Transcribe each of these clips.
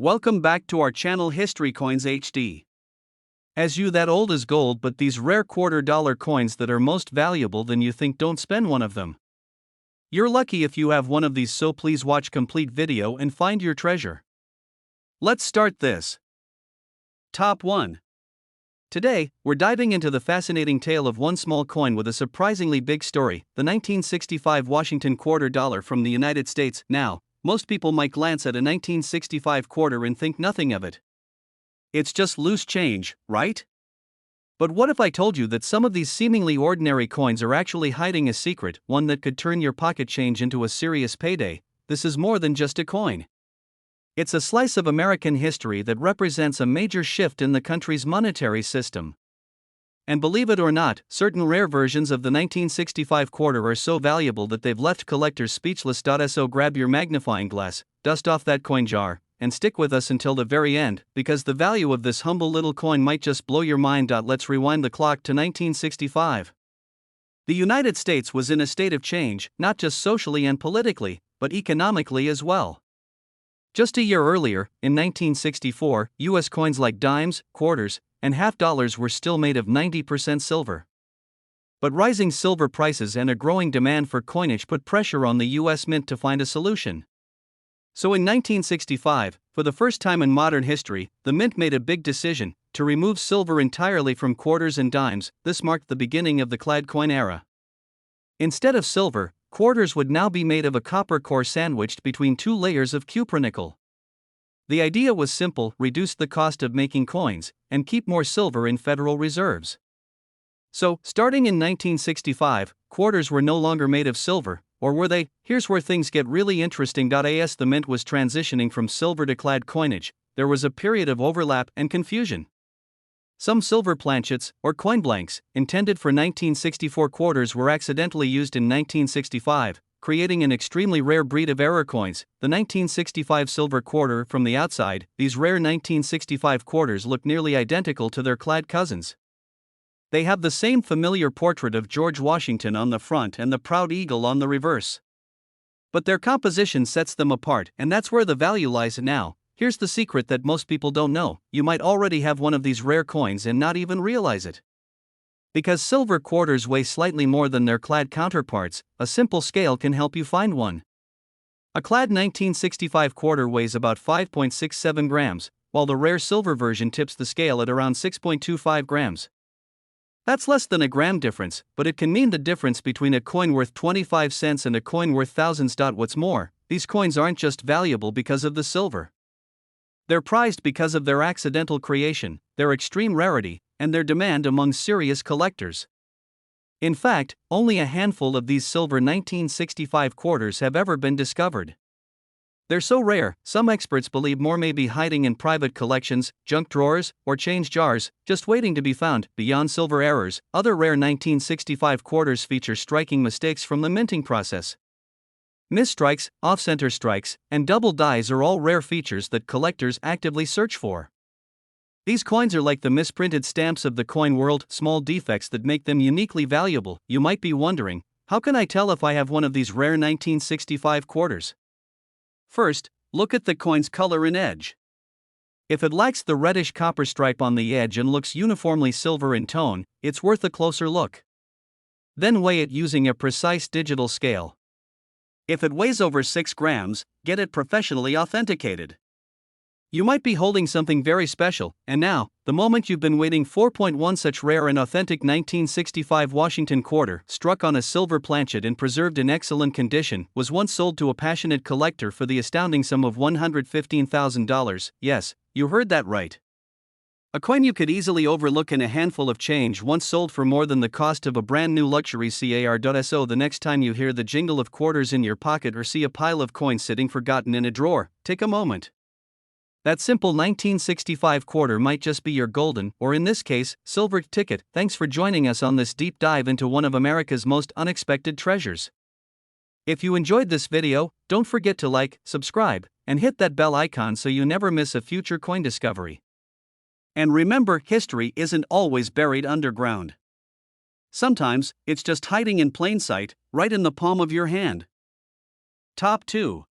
Welcome back to our channel History Coins HD. As you that old is gold, but these rare $quarter coins that are most valuable than you think, don't spend one of them. You're lucky if you have one of these, so please watch complete video and find your treasure. Let's start this. Top 1. Today, we're diving into the fascinating tale of one small coin with a surprisingly big story, the 1965 Washington quarter dollar from the United States. Now, most people might glance at a 1965 quarter and think nothing of it. It's just loose change, right? But what if I told you that some of these seemingly ordinary coins are actually hiding a secret, one that could turn your pocket change into a serious payday? This is more than just a coin. It's a slice of American history that represents a major shift in the country's monetary system. And believe it or not, certain rare versions of the 1965 quarter are so valuable that they've left collectors speechless. So grab your magnifying glass, dust off that coin jar, and stick with us until the very end, because the value of this humble little coin might just blow your mind. Let's rewind the clock to 1965. The United States was in a state of change, not just socially and politically, but economically as well. Just a year earlier, in 1964, U.S. coins like dimes, quarters, and half dollars were still made of 90% silver. But rising silver prices and a growing demand for coinage put pressure on the U.S. Mint to find a solution. So in 1965, for the first time in modern history, the Mint made a big decision to remove silver entirely from quarters and dimes. This marked the beginning of the clad coin era. Instead of silver, quarters would now be made of a copper core sandwiched between two layers of cupronickel. The idea was simple: reduce the cost of making coins, and keep more silver in Federal Reserves. So, starting in 1965, quarters were no longer made of silver, or were they? Here's where things get really interesting. As the Mint was transitioning from silver to clad coinage, there was a period of overlap and confusion. Some silver planchets, or coin blanks, intended for 1964 quarters were accidentally used in 1965, creating an extremely rare breed of error coins, the 1965 silver quarter. From the outside, these rare 1965 quarters look nearly identical to their clad cousins. They have the same familiar portrait of George Washington on the front and the proud eagle on the reverse. But their composition sets them apart, and that's where the value lies. Now, here's the secret that most people don't know: you might already have one of these rare coins and not even realize it. Because silver quarters weigh slightly more than their clad counterparts, a simple scale can help you find one. A clad 1965 quarter weighs about 5.67 grams, while the rare silver version tips the scale at around 6.25 grams. That's less than a gram difference, but it can mean the difference between a coin worth 25 cents and a coin worth thousands. What's more, these coins aren't just valuable because of the silver. They're prized because of their accidental creation, their extreme rarity, and their demand among serious collectors. In fact, only a handful of these silver 1965 quarters have ever been discovered. They're so rare, some experts believe more may be hiding in private collections, junk drawers, or change jars, just waiting to be found. Beyond silver errors, other rare 1965 quarters feature striking mistakes from the minting process. Misstrikes, off-center strikes, and double dies are all rare features that collectors actively search for. These coins are like the misprinted stamps of the coin world, small defects that make them uniquely valuable. You might be wondering, how can I tell if I have one of these rare 1965 quarters? First, look at the coin's color and edge. If it lacks the reddish copper stripe on the edge and looks uniformly silver in tone, it's worth a closer look. Then weigh it using a precise digital scale. If it weighs over 6 grams, get it professionally authenticated. You might be holding something very special, and now, the moment you've been waiting for. One such rare and authentic 1965 Washington quarter, struck on a silver planchet and preserved in excellent condition, was once sold to a passionate collector for the astounding sum of $115,000. Yes, you heard that right. A coin you could easily overlook in a handful of change once sold for more than the cost of a brand new luxury car. So the next time you hear the jingle of quarters in your pocket or see a pile of coins sitting forgotten in a drawer, take a moment. That simple 1965 quarter might just be your golden, or in this case, silver ticket. Thanks for joining us on this deep dive into one of America's most unexpected treasures. If you enjoyed this video, don't forget to like, subscribe, and hit that bell icon so you never miss a future coin discovery. And remember, history isn't always buried underground. Sometimes, it's just hiding in plain sight, right in the palm of your hand. Top 2.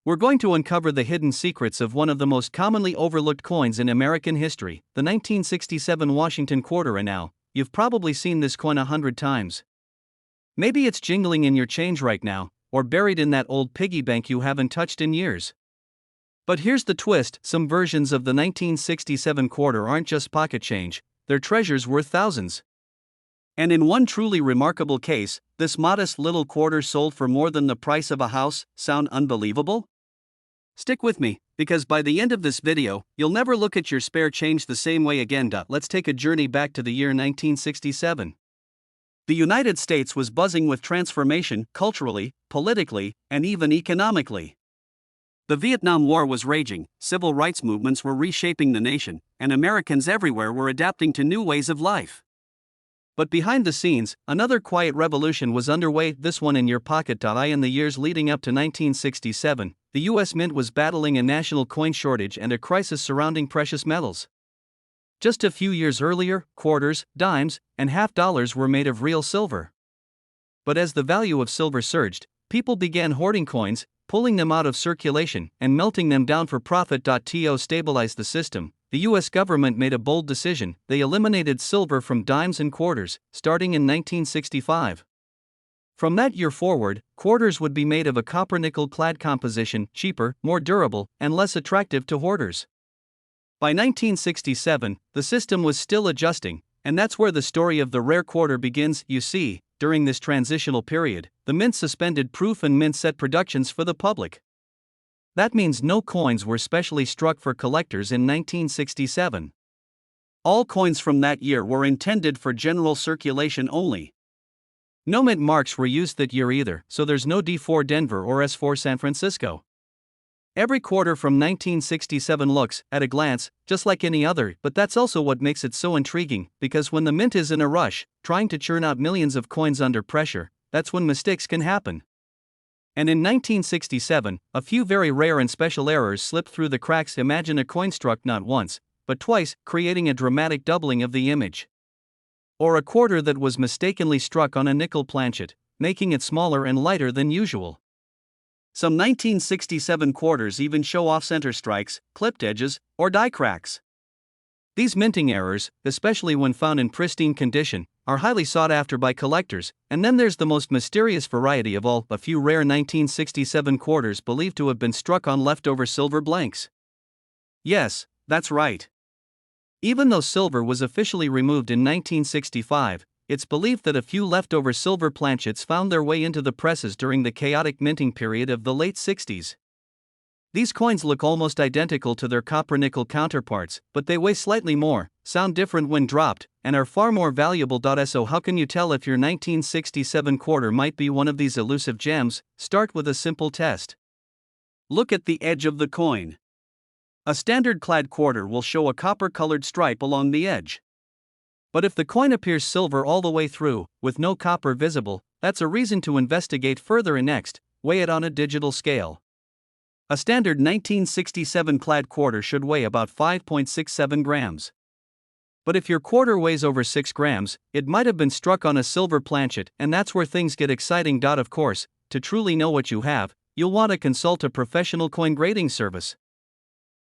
We're going to uncover the hidden secrets of one of the most commonly overlooked coins in American history, the 1967 Washington quarter. And now, you've probably seen this coin 100 times. Maybe it's jingling in your change right now, or buried in that old piggy bank you haven't touched in years. But here's the twist: some versions of the 1967 quarter aren't just pocket change, they're treasures worth thousands. And in one truly remarkable case, this modest little quarter sold for more than the price of a house. Sound unbelievable? Stick with me, because by the end of this video, you'll never look at your spare change the same way again. Let's take a journey back to the year 1967. The United States was buzzing with transformation, culturally, politically, and even economically. The Vietnam War was raging, civil rights movements were reshaping the nation, and Americans everywhere were adapting to new ways of life. But behind the scenes, another quiet revolution was underway, this one in your pocket. In the years leading up to 1967, the U.S. Mint was battling a national coin shortage and a crisis surrounding precious metals. Just a few years earlier, quarters, dimes, and half dollars were made of real silver. But as the value of silver surged, people began hoarding coins, pulling them out of circulation, and melting them down for profit. To stabilize the system, the U.S. government made a bold decision: they eliminated silver from dimes and quarters, starting in 1965. From that year forward, quarters would be made of a copper-nickel clad composition, cheaper, more durable, and less attractive to hoarders. By 1967, the system was still adjusting, and that's where the story of the rare quarter begins. You see, during this transitional period, the mint suspended proof and mint set productions for the public. That means no coins were specially struck for collectors in 1967. All coins from that year were intended for general circulation only. No mint marks were used that year either, so there's no D4 Denver or S4 San Francisco. Every quarter from 1967 looks, at a glance, just like any other, but that's also what makes it so intriguing, because when the mint is in a rush, trying to churn out millions of coins under pressure, that's when mistakes can happen. And in 1967, a few very rare and special errors slipped through the cracks. Imagine a coin struck not once, but twice, creating a dramatic doubling of the image. Or a quarter that was mistakenly struck on a nickel planchet, making it smaller and lighter than usual. Some 1967 quarters even show off-center strikes, clipped edges, or die cracks. These minting errors, especially when found in pristine condition, are highly sought after by collectors. And then there's the most mysterious variety of all: a few rare 1967 quarters believed to have been struck on leftover silver blanks. Yes, that's right. Even though silver was officially removed in 1965, it's believed that a few leftover silver planchets found their way into the presses during the chaotic minting period of the late 60s. These coins look almost identical to their copper-nickel counterparts, but they weigh slightly more, sound different when dropped, and are far more valuable. So how can you tell if your 1967 quarter might be one of these elusive gems? Start with a simple test. Look at the edge of the coin. A standard clad quarter will show a copper-colored stripe along the edge. But if the coin appears silver all the way through, with no copper visible, that's a reason to investigate further. And next, weigh it on a digital scale. A standard 1967 clad quarter should weigh about 5.67 grams. But if your quarter weighs over 6 grams, it might have been struck on a silver planchet, and that's where things get exciting. Of course, to truly know what you have, you'll want to consult a professional coin grading service.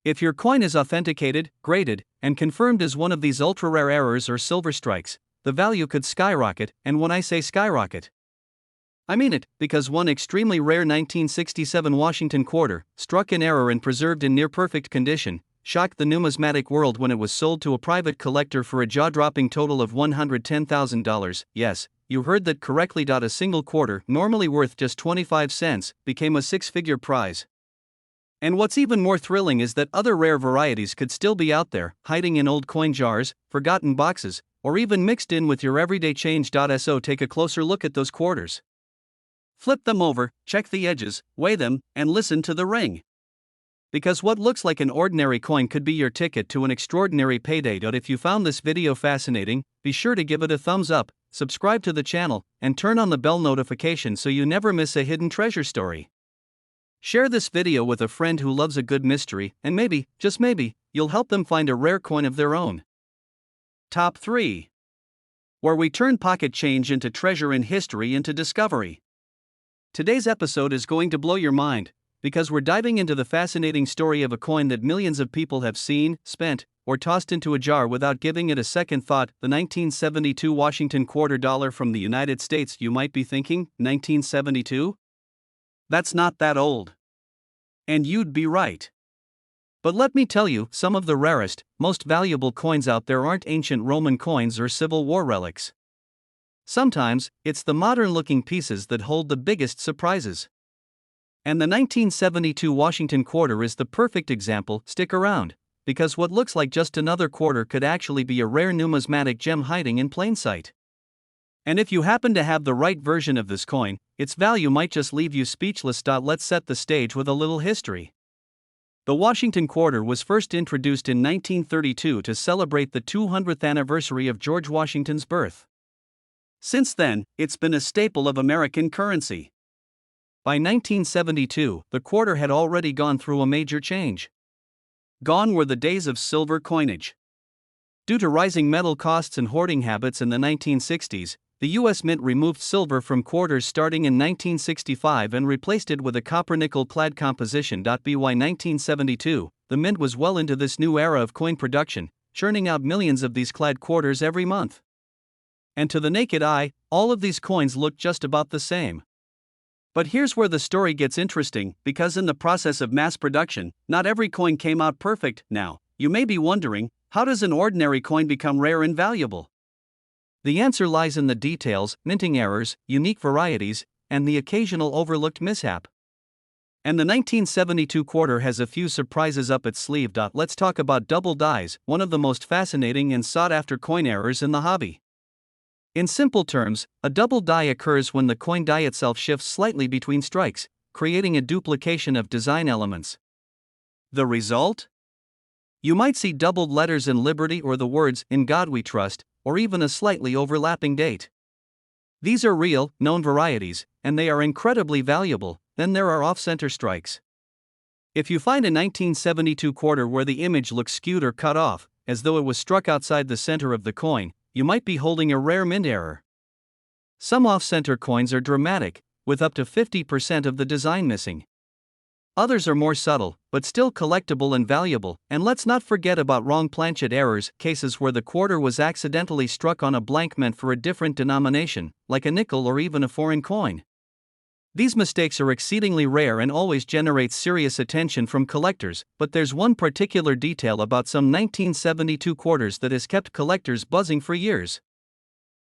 If your coin is authenticated, graded, and confirmed as one of these ultra-rare errors or silver strikes, the value could skyrocket. And when I say skyrocket, I mean it, because one extremely rare 1967 Washington quarter, struck in error and preserved in near-perfect condition, shocked the numismatic world when it was sold to a private collector for a jaw-dropping total of $110,000. Yes, you heard that correctly. A single quarter, normally worth just 25 cents, became a six-figure prize. And what's even more thrilling is that other rare varieties could still be out there, hiding in old coin jars, forgotten boxes, or even mixed in with your everyday change. So take a closer look at those quarters. Flip them over, check the edges, weigh them, and listen to the ring. Because what looks like an ordinary coin could be your ticket to an extraordinary payday. If you found this video fascinating, be sure to give it a thumbs up, subscribe to the channel, and turn on the bell notification so you never miss a hidden treasure story. Share this video with a friend who loves a good mystery, and maybe, just maybe, you'll help them find a rare coin of their own. Top 3. Where we turn pocket change into treasure and history into discovery. Today's episode is going to blow your mind, because we're diving into the fascinating story of a coin that millions of people have seen, spent, or tossed into a jar without giving it a second thought, the 1972 Washington quarter dollar from the United States. You might be thinking, 1972? That's not that old. And you'd be right. But let me tell you, some of the rarest, most valuable coins out there aren't ancient Roman coins or Civil War relics. Sometimes, it's the modern-looking pieces that hold the biggest surprises. And the 1972 Washington quarter is the perfect example. Stick around, because what looks like just another quarter could actually be a rare numismatic gem hiding in plain sight. And if you happen to have the right version of this coin, its value might just leave you speechless. Let's set the stage with a little history. The Washington quarter was first introduced in 1932 to celebrate the 200th anniversary of George Washington's birth. Since then, it's been a staple of American currency. By 1972, the quarter had already gone through a major change. Gone were the days of silver coinage. Due to rising metal costs and hoarding habits in the 1960s, the U.S. Mint removed silver from quarters starting in 1965 and replaced it with a copper-nickel clad composition. By 1972, the Mint was well into this new era of coin production, churning out millions of these clad quarters every month. And to the naked eye, all of these coins looked just about the same. But here's where the story gets interesting, because in the process of mass production, not every coin came out perfect. Now, you may be wondering, how does an ordinary coin become rare and valuable? The answer lies in the details, minting errors, unique varieties, and the occasional overlooked mishap. And the 1972 quarter has a few surprises up its sleeve. Let's talk about double dies, one of the most fascinating and sought-after coin errors in the hobby. In simple terms, a double die occurs when the coin die itself shifts slightly between strikes, creating a duplication of design elements. The result? You might see doubled letters in Liberty or the words, "In God We Trust," or even a slightly overlapping date. These are real, known varieties, and they are incredibly valuable. Then there are off-center strikes. If you find a 1972 quarter where the image looks skewed or cut off, as though it was struck outside the center of the coin, you might be holding a rare mint error. Some off-center coins are dramatic, with up to 50% of the design missing. Others are more subtle, but still collectible and valuable. And let's not forget about wrong planchet errors, cases where the quarter was accidentally struck on a blank meant for a different denomination, like a nickel or even a foreign coin. These mistakes are exceedingly rare and always generate serious attention from collectors, but there's one particular detail about some 1972 quarters that has kept collectors buzzing for years.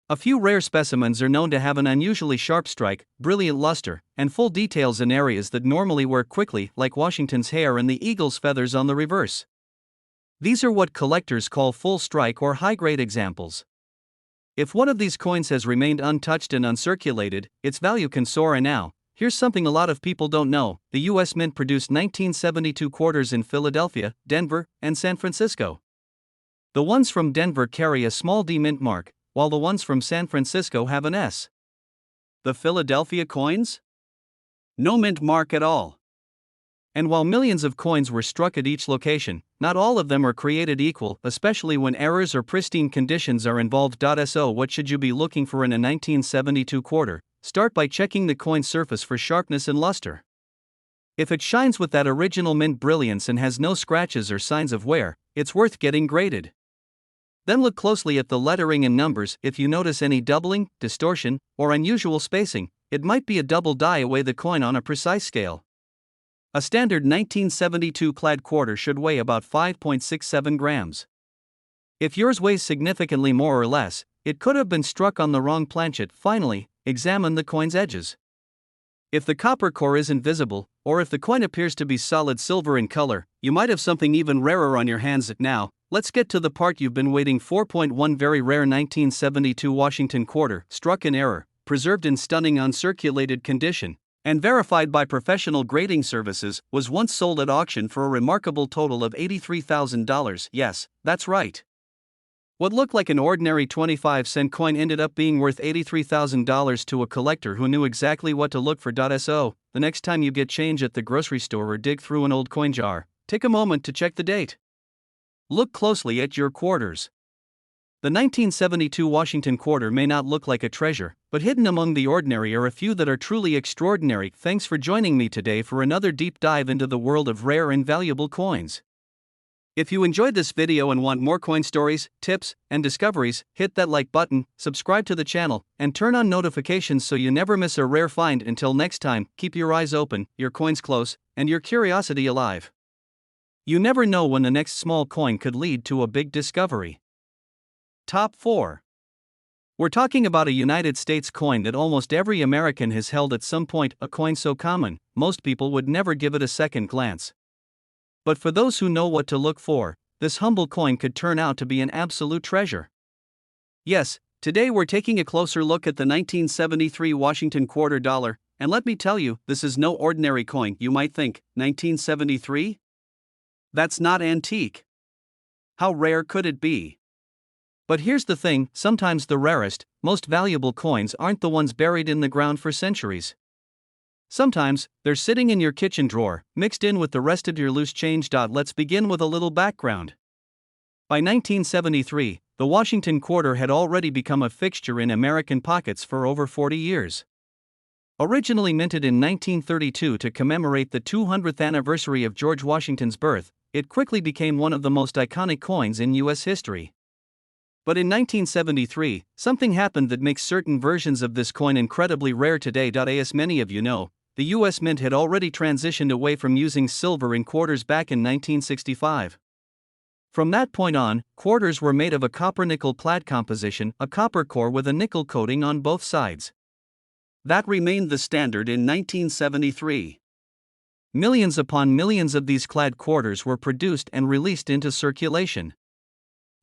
A few rare specimens are known to have an unusually sharp strike, brilliant luster, and full details in areas that normally wear quickly, like Washington's hair and the eagle's feathers on the reverse. These are what collectors call full strike or high-grade examples. If one of these coins has remained untouched and uncirculated, its value can soar. And now, here's something a lot of people don't know: the U.S. Mint produced 1972 quarters in Philadelphia, Denver, and San Francisco. The ones from Denver carry a small D mint mark, while the ones from San Francisco have an S. The Philadelphia coins? No mint mark at all. And while millions of coins were struck at each location, not all of them are created equal, especially when errors or pristine conditions are involved. So what should you be looking for in a 1972 quarter? Start by checking the coin's surface for sharpness and luster. If it shines with that original mint brilliance and has no scratches or signs of wear, it's worth getting graded. Then look closely at the lettering and numbers. If you notice any doubling, distortion, or unusual spacing, it might be a double die away the coin on a precise scale. A standard 1972 clad quarter should weigh about 5.67 grams. If yours weighs significantly more or less, it could have been struck on the wrong planchet. Finally, examine the coin's edges. If the copper core isn't visible, or if the coin appears to be solid silver in color, you might have something even rarer on your hands. Now, let's get to the part you've been waiting for. One very rare 1972 Washington quarter, struck in error, preserved in stunning uncirculated condition, and verified by professional grading services, was once sold at auction for a remarkable total of $83,000. Yes, that's right. What looked like an ordinary 25-cent coin ended up being worth $83,000 to a collector who knew exactly what to look for. So, the next time you get change at the grocery store or dig through an old coin jar, take a moment to check the date. Look closely at your quarters. The 1972 Washington quarter may not look like a treasure, but hidden among the ordinary are a few that are truly extraordinary. Thanks for joining me today for another deep dive into the world of rare and valuable coins. If you enjoyed this video and want more coin stories, tips, and discoveries, hit that like button, subscribe to the channel, and turn on notifications so you never miss a rare find. Until next time, keep your eyes open, your coins close, and your curiosity alive. You never know when the next small coin could lead to a big discovery. Top 4. We're talking about a United States coin that almost every American has held at some point, a coin so common, most people would never give it a second glance. But for those who know what to look for, this humble coin could turn out to be an absolute treasure. Yes, today we're taking a closer look at the 1973 Washington quarter dollar, and let me tell you, this is no ordinary coin. You might think, 1973? That's not antique. How rare could it be? But here's the thing, sometimes the rarest, most valuable coins aren't the ones buried in the ground for centuries. Sometimes, they're sitting in your kitchen drawer, mixed in with the rest of your loose change. Let's begin with a little background. By 1973, the Washington quarter had already become a fixture in American pockets for over 40 years. Originally minted in 1932 to commemorate the 200th anniversary of George Washington's birth, it quickly became one of the most iconic coins in U.S. history. But in 1973, something happened that makes certain versions of this coin incredibly rare today. As many of you know, the U.S. Mint had already transitioned away from using silver in quarters back in 1965. From that point on, quarters were made of a copper-nickel clad composition, a copper core with a nickel coating on both sides. That remained the standard in 1973. Millions upon millions of these clad quarters were produced and released into circulation.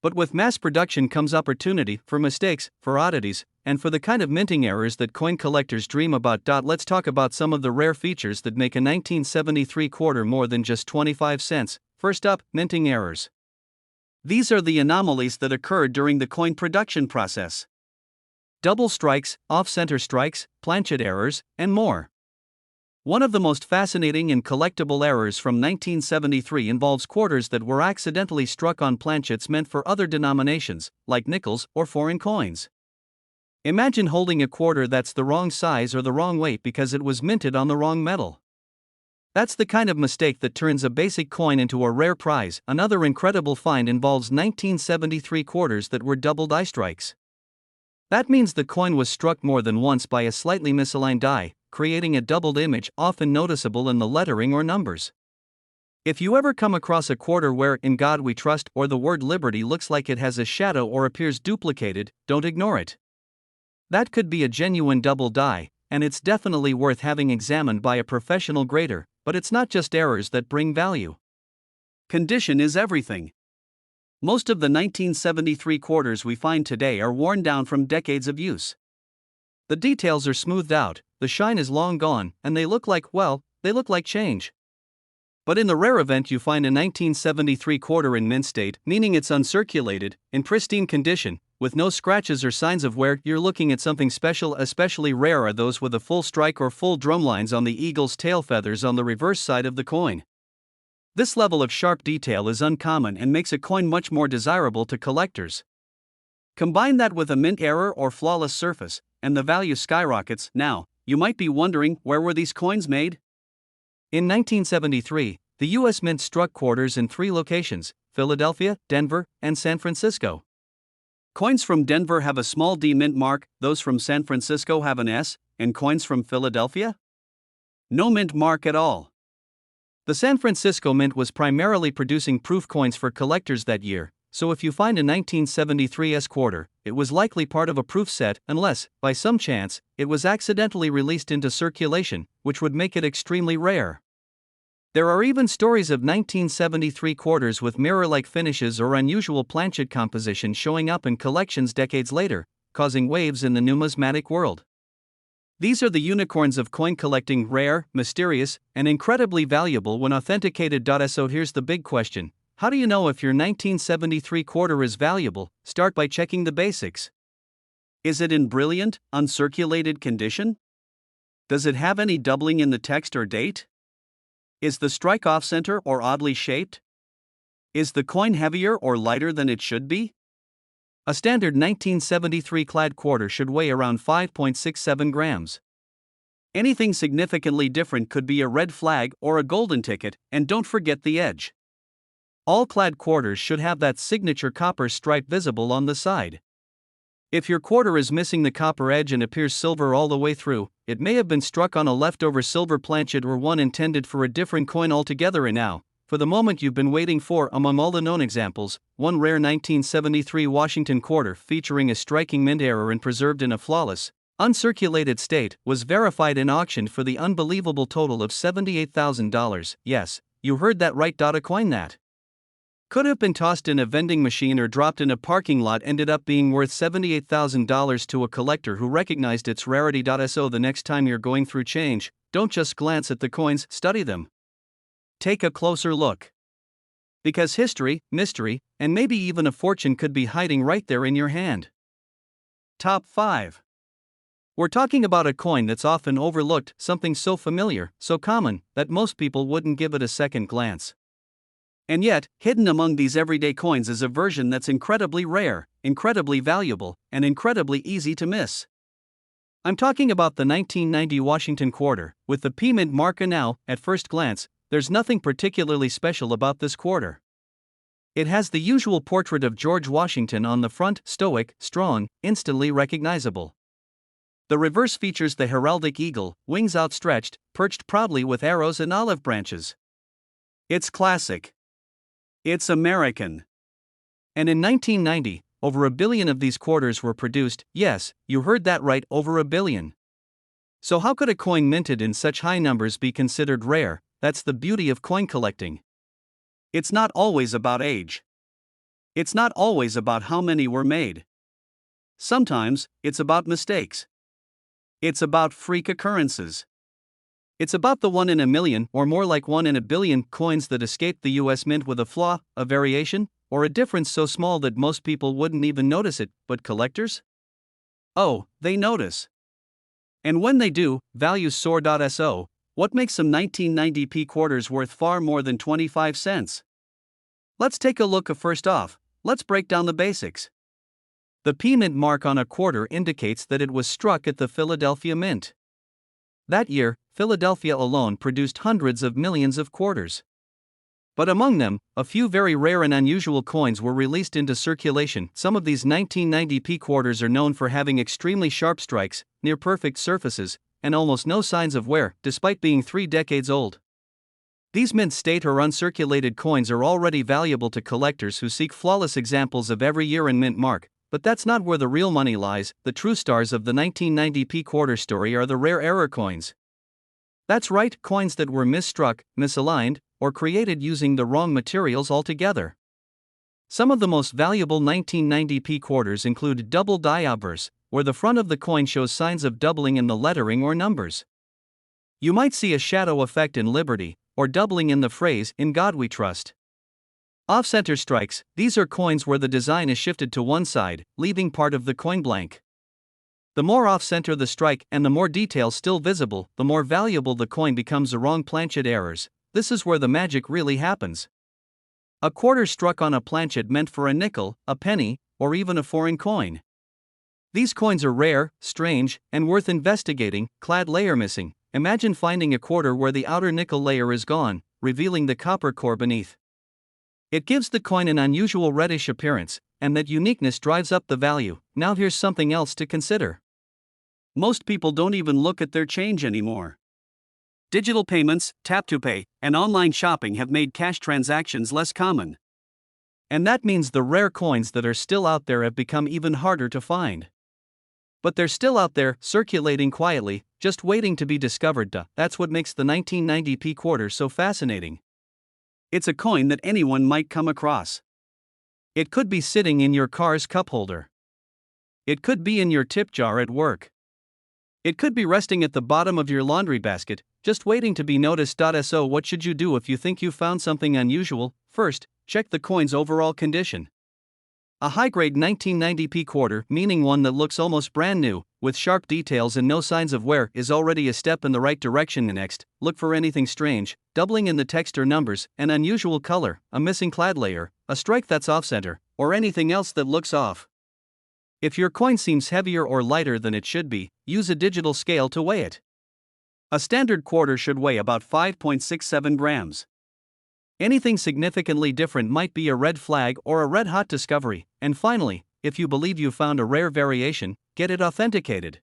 But with mass production comes opportunity for mistakes, for oddities, and for the kind of minting errors that coin collectors dream about. Let's talk about some of the rare features that make a 1973 quarter more than just 25 cents. First up, minting errors. These are the anomalies that occurred during the coin production process. Double strikes, off-center strikes, planchet errors, and more. One of the most fascinating and collectible errors from 1973 involves quarters that were accidentally struck on planchets meant for other denominations, like nickels or foreign coins. Imagine holding a quarter that's the wrong size or the wrong weight because it was minted on the wrong metal. That's the kind of mistake that turns a basic coin into a rare prize. Another incredible find involves 1973 quarters that were double die strikes. That means the coin was struck more than once by a slightly misaligned die, creating a doubled image often noticeable in the lettering or numbers. If you ever come across a quarter where "In God We Trust" or the word "Liberty" looks like it has a shadow or appears duplicated, don't ignore it. That could be a genuine double die, and it's definitely worth having examined by a professional grader. But it's not just errors that bring value. Condition is everything. Most of the 1973 quarters we find today are worn down from decades of use. The details are smoothed out, the shine is long gone, and they look like change. But in the rare event you find a 1973 quarter in mint state, meaning it's uncirculated, in pristine condition, with no scratches or signs of wear, you're looking at something special. Especially rare are those with a full strike or full drumlines on the eagle's tail feathers on the reverse side of the coin. This level of sharp detail is uncommon and makes a coin much more desirable to collectors. Combine that with a mint error or flawless surface, and the value skyrockets. Now, you might be wondering, where were these coins made? In 1973, the U.S. Mint struck quarters in 3 locations: Philadelphia, Denver, and San Francisco. Coins from Denver have a small d mint mark, those from San Francisco have an S, and coins from Philadelphia? No mint mark at all. The San Francisco Mint was primarily producing proof coins for collectors that year, so if you find a 1973 S quarter, it was likely part of a proof set unless, by some chance, it was accidentally released into circulation, which would make it extremely rare. There are even stories of 1973 quarters with mirror-like finishes or unusual planchet composition showing up in collections decades later, causing waves in the numismatic world. These are the unicorns of coin collecting: rare, mysterious, and incredibly valuable when authenticated. So here's the big question: how do you know if your 1973 quarter is valuable? Start by checking the basics. Is it in brilliant, uncirculated condition? Does it have any doubling in the text or date? Is the strike off-center or oddly shaped? Is the coin heavier or lighter than it should be? A standard 1973 clad quarter should weigh around 5.67 grams. Anything significantly different could be a red flag or a golden ticket, and don't forget the edge. All clad quarters should have that signature copper stripe visible on the side. If your quarter is missing the copper edge and appears silver all the way through, it may have been struck on a leftover silver planchet or one intended for a different coin altogether. And now, for the moment you've been waiting for. Among all the known examples, one rare 1973 Washington quarter featuring a striking mint error and preserved in a flawless, uncirculated state was verified and auctioned for the unbelievable total of $78,000. Yes, you heard that right. A coin that could have been tossed in a vending machine or dropped in a parking lot ended up being worth $78,000 to a collector who recognized its rarity. So the next time you're going through change, don't just glance at the coins, study them. Take a closer look. Because history, mystery, and maybe even a fortune could be hiding right there in your hand. Top 5. We're talking about a coin that's often overlooked, something so familiar, so common, that most people wouldn't give it a second glance. And yet, hidden among these everyday coins is a version that's incredibly rare, incredibly valuable, and incredibly easy to miss. I'm talking about the 1990 Washington quarter, with the P Mint mark. Now, at first glance, there's nothing particularly special about this quarter. It has the usual portrait of George Washington on the front, stoic, strong, instantly recognizable. The reverse features the heraldic eagle, wings outstretched, perched proudly with arrows and olive branches. It's classic. It's American. And in 1990, over 1 billion of these quarters were produced. Yes, you heard that right, over 1 billion. So how could a coin minted in such high numbers be considered rare? That's the beauty of coin collecting. It's not always about age. It's not always about how many were made. Sometimes, it's about mistakes. It's about freak occurrences. It's about the 1 in a million, or more like 1 in a billion, coins that escaped the US Mint with a flaw, a variation, or a difference so small that most people wouldn't even notice it, but collectors? Oh, they notice. And when they do, values soar. So, what makes some 1990p quarters worth far more than 25 cents? Let's take a look. First off, let's break down the basics. The P Mint mark on a quarter indicates that it was struck at the Philadelphia Mint. That year, Philadelphia alone produced hundreds of millions of quarters. But among them, a few very rare and unusual coins were released into circulation. Some of these 1990p quarters are known for having extremely sharp strikes, near perfect surfaces, and almost no signs of wear, despite being 3 decades old. These mint state or uncirculated coins are already valuable to collectors who seek flawless examples of every year and mint mark, but that's not where the real money lies. The true stars of the 1990p quarter story are the rare error coins. That's right, coins that were misstruck, misaligned, or created using the wrong materials altogether. Some of the most valuable 1990p quarters include double die obverse, where the front of the coin shows signs of doubling in the lettering or numbers. You might see a shadow effect in Liberty, or doubling in the phrase, "In God We Trust." Off-center strikes, these are coins where the design is shifted to one side, leaving part of the coin blank. The more off-center the strike and the more details still visible, the more valuable the coin becomes. The wrong planchet errors, this is where the magic really happens. A quarter struck on a planchet meant for a nickel, a penny, or even a foreign coin. These coins are rare, strange, and worth investigating. Clad layer missing. Imagine finding a quarter where the outer nickel layer is gone, revealing the copper core beneath. It gives the coin an unusual reddish appearance, and that uniqueness drives up the value. Now here's something else to consider. Most people don't even look at their change anymore. Digital payments, tap to pay, and online shopping have made cash transactions less common. And that means the rare coins that are still out there have become even harder to find. But they're still out there, circulating quietly, just waiting to be discovered. That's what makes the 1990p quarter so fascinating. It's a coin that anyone might come across. It could be sitting in your car's cup holder. It could be in your tip jar at work. It could be resting at the bottom of your laundry basket, just waiting to be noticed. So what should you do if you think you found something unusual? First, check the coin's overall condition. A high-grade 1990p quarter, meaning one that looks almost brand new, with sharp details and no signs of wear, is already a step in the right direction. Next, look for anything strange, doubling in the text or numbers, an unusual color, a missing clad layer, a strike that's off-center, or anything else that looks off. If your coin seems heavier or lighter than it should be, use a digital scale to weigh it. A standard quarter should weigh about 5.67 grams. Anything significantly different might be a red flag or a red-hot discovery. And finally, if you believe you found a rare variation, get it authenticated.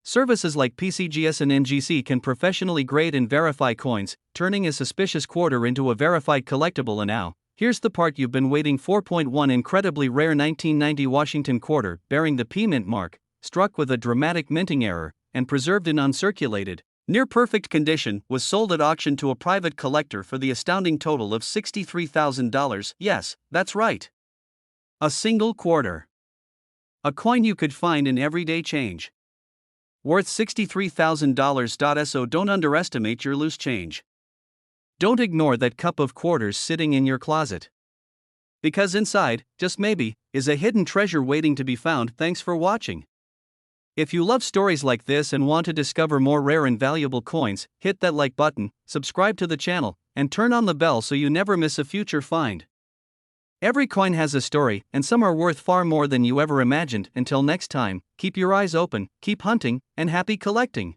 Services like PCGS and NGC can professionally grade and verify coins, turning a suspicious quarter into a verified collectible. And now, here's the part you've been waiting for. 1. Incredibly rare 1990 Washington quarter, bearing the P mint mark, struck with a dramatic minting error, and preserved in uncirculated, near-perfect condition, was sold at auction to a private collector for the astounding total of $63,000. Yes, that's right. A single quarter. A coin you could find in everyday change. Worth $63,000. So don't underestimate your loose change. Don't ignore that cup of quarters sitting in your closet. Because inside, just maybe, is a hidden treasure waiting to be found. Thanks for watching. If you love stories like this and want to discover more rare and valuable coins, hit that like button, subscribe to the channel, and turn on the bell so you never miss a future find. Every coin has a story, and some are worth far more than you ever imagined. Until next time, keep your eyes open, keep hunting, and happy collecting.